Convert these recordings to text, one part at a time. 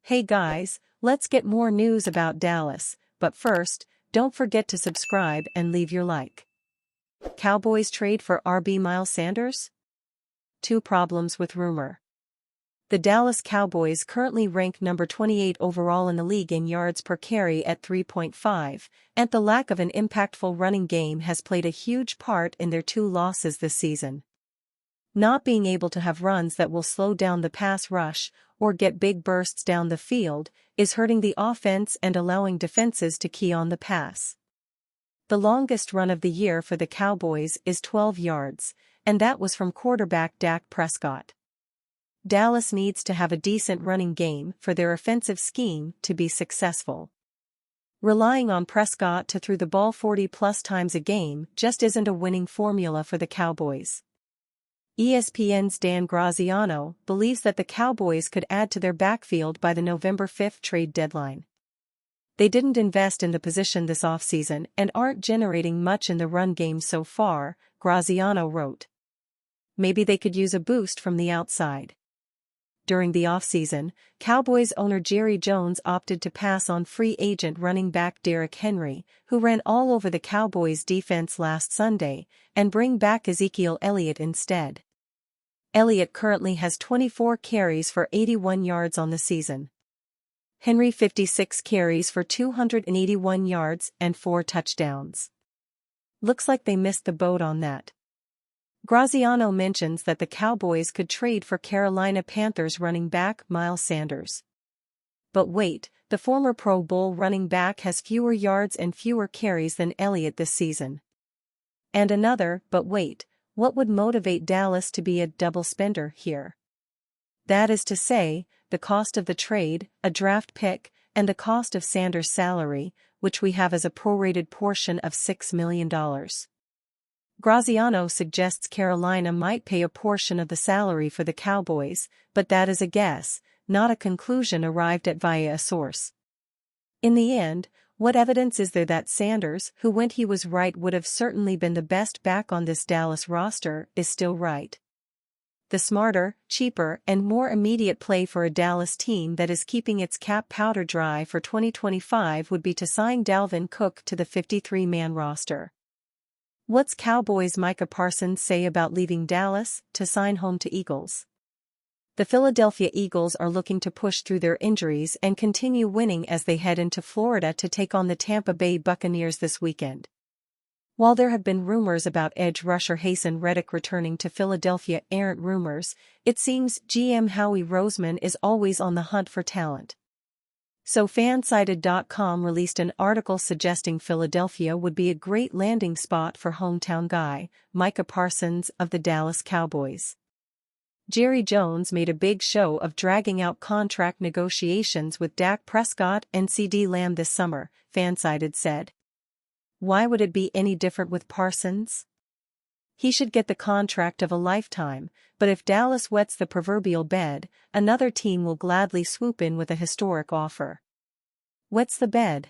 Hey guys, let's get more news about Dallas, but first, don't forget to subscribe and leave your like. Cowboys trade for RB Miles Sanders? Two problems with rumor. The Dallas Cowboys currently rank number 28 overall in the league in yards per carry at 3.5, and the lack of an impactful running game has played a huge part in their two losses this season. Not being able to have runs that will slow down the pass rush or get big bursts down the field is hurting the offense and allowing defenses to key on the pass. The longest run of the year for the Cowboys is 12 yards, and that was from quarterback Dak Prescott. Dallas needs to have a decent running game for their offensive scheme to be successful. Relying on Prescott to throw the ball 40+ times a game just isn't a winning formula for the Cowboys. ESPN's Dan Graziano believes that the Cowboys could add to their backfield by the November 5 trade deadline. They didn't invest in the position this offseason and aren't generating much in the run game so far, Graziano wrote. Maybe they could use a boost from the outside. During the offseason, Cowboys owner Jerry Jones opted to pass on free agent running back Derrick Henry, who ran all over the Cowboys' defense last Sunday, and bring back Ezekiel Elliott instead. Elliott currently has 24 carries for 81 yards on the season. Henry 56 carries for 281 yards and 4 touchdowns. Looks like they missed the boat on that. Graziano mentions that the Cowboys could trade for Carolina Panthers running back Miles Sanders. But wait, the former Pro Bowl running back has fewer yards and fewer carries than Elliott this season. And another, but wait, what would motivate Dallas to be a double spender here? That is to say, the cost of the trade, a draft pick, and the cost of Sanders' salary, which we have as a prorated portion of $6 million. Graziano suggests Carolina might pay a portion of the salary for the Cowboys, but that is a guess, not a conclusion arrived at via a source. In the end, what evidence is there that Sanders, who when he was right would have certainly been the best back on this Dallas roster, is still right? The smarter, cheaper, and more immediate play for a Dallas team that is keeping its cap powder dry for 2025 would be to sign Dalvin Cook to the 53-man roster. What's Cowboys' Micah Parsons say about leaving Dallas to sign home to Eagles? The Philadelphia Eagles are looking to push through their injuries and continue winning as they head into Florida to take on the Tampa Bay Buccaneers this weekend. While there have been rumors about edge rusher Haason Reddick returning to Philadelphia aren't rumors, it seems GM Howie Roseman is always on the hunt for talent. So Fansided.com released an article suggesting Philadelphia would be a great landing spot for hometown guy, Micah Parsons of the Dallas Cowboys. Jerry Jones made a big show of dragging out contract negotiations with Dak Prescott and CeeDee Lamb this summer, Fansided said. Why would it be any different with Parsons? He should get the contract of a lifetime, but if Dallas wets the proverbial bed, another team will gladly swoop in with a historic offer. Wets the bed?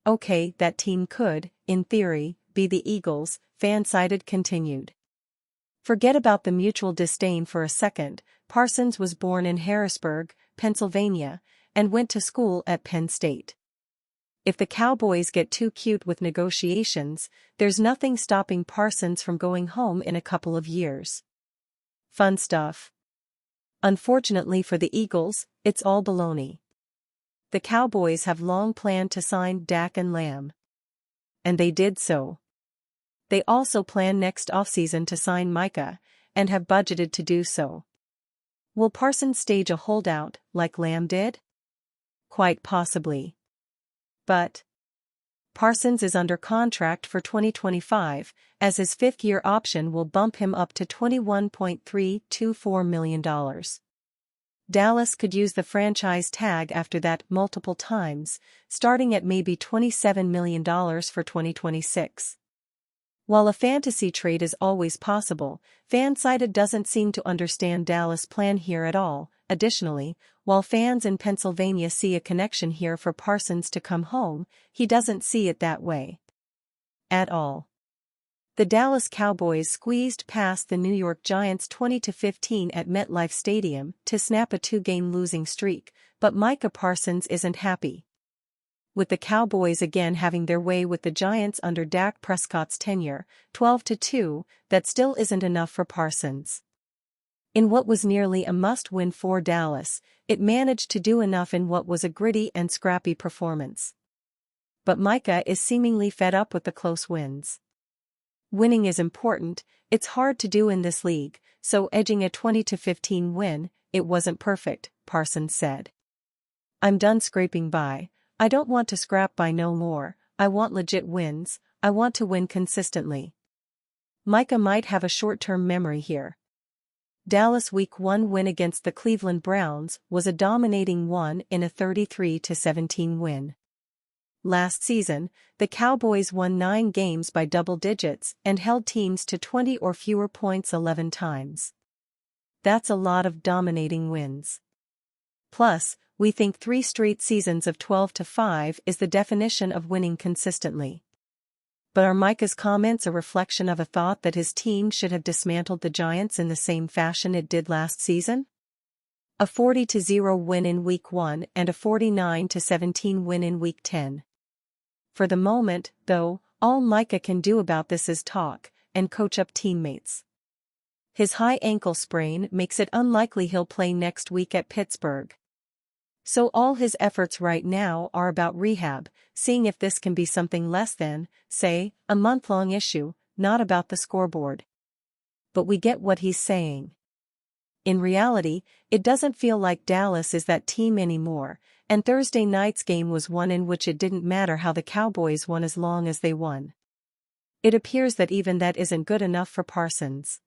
Okay, that team could, in theory, be the Eagles, Fansided continued. Forget about the mutual disdain for a second. Parsons was born in Harrisburg, Pennsylvania, and went to school at Penn State. If the Cowboys get too cute with negotiations, there's nothing stopping Parsons from going home in a couple of years. Fun stuff. Unfortunately for the Eagles, it's all baloney. The Cowboys have long planned to sign Dak and Lamb. And they did so. They also plan next offseason to sign Micah, and have budgeted to do so. Will Parsons stage a holdout, like Lamb did? Quite possibly. But Parsons is under contract for 2025, as his fifth-year option will bump him up to $21.324 million. Dallas could use the franchise tag after that multiple times, starting at maybe $27 million for 2026. While a fantasy trade is always possible, Fansided doesn't seem to understand Dallas' plan here at all. Additionally, while fans in Pennsylvania see a connection here for Parsons to come home, he doesn't see it that way. At all. the Dallas Cowboys squeezed past the New York Giants 20-15 at MetLife Stadium to snap a two-game losing streak, but Micah Parsons isn't happy. With the Cowboys again having their way with the Giants under Dak Prescott's tenure, 12-2, that still isn't enough for Parsons. In what was nearly a must-win for Dallas, it managed to do enough in what was a gritty and scrappy performance. But Micah is seemingly fed up with the close wins. Winning is important, it's hard to do in this league, so edging a 20-15 win, it wasn't perfect, Parsons said. I'm done scraping by, I don't want to scrap by no more, I want legit wins, I want to win consistently. Micah might have a short-term memory here. Dallas' Week 1 win against the Cleveland Browns was a dominating one in a 33-17 win. Last season, the Cowboys won 9 games by double digits and held teams to 20 or fewer points 11 times. That's a lot of dominating wins. Plus, we think 3 straight seasons of 12-5 is the definition of winning consistently. But are Micah's comments a reflection of a thought that his team should have dismantled the Giants in the same fashion it did last season? A 40-0 win in Week 1 and a 49-17 win in Week 10. For the moment, though, all Micah can do about this is talk and coach up teammates. His high ankle sprain makes it unlikely he'll play next week at Pittsburgh. So all his efforts right now are about rehab, seeing if this can be something less than, say, a month-long issue, not about the scoreboard. But we get what he's saying. In reality, it doesn't feel like Dallas is that team anymore, and Thursday night's game was one in which it didn't matter how the Cowboys won as long as they won. It appears that even that isn't good enough for Parsons.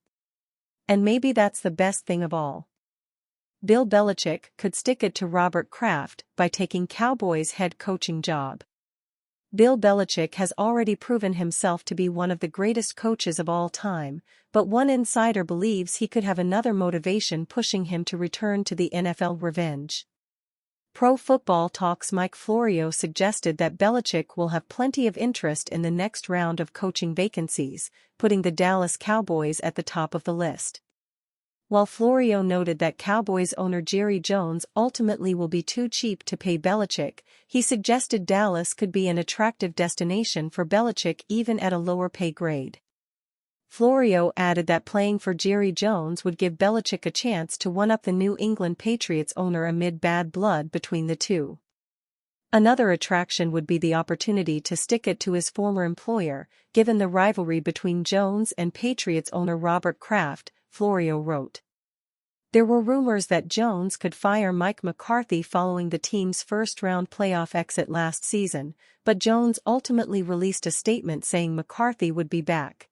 And maybe that's the best thing of all. Bill Belichick could stick it to Robert Kraft by taking Cowboys' head coaching job. Bill Belichick has already proven himself to be one of the greatest coaches of all time, but one insider believes he could have another motivation pushing him to return to the NFL revenge. Pro Football Talk's Mike Florio suggested that Belichick will have plenty of interest in the next round of coaching vacancies, putting the Dallas Cowboys at the top of the list. While Florio noted that Cowboys owner Jerry Jones ultimately will be too cheap to pay Belichick, he suggested Dallas could be an attractive destination for Belichick even at a lower pay grade. Florio added that playing for Jerry Jones would give Belichick a chance to one-up the New England Patriots owner amid bad blood between the two. Another attraction would be the opportunity to stick it to his former employer, given the rivalry between Jones and Patriots owner Robert Kraft, Florio wrote. There were rumors that Jones could fire Mike McCarthy following the team's first-round playoff exit last season, but Jones ultimately released a statement saying McCarthy would be back.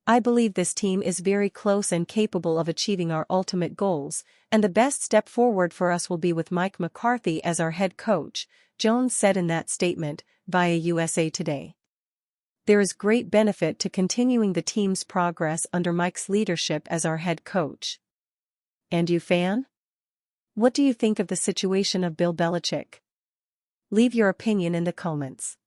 I believe this team is very close and capable of achieving our ultimate goals, and the best step forward for us will be with Mike McCarthy as our head coach, Jones said in that statement, via USA Today. There is great benefit to continuing the team's progress under Mike's leadership as our head coach. And you, fan? What do you think of the situation of Bill Belichick? Leave your opinion in the comments.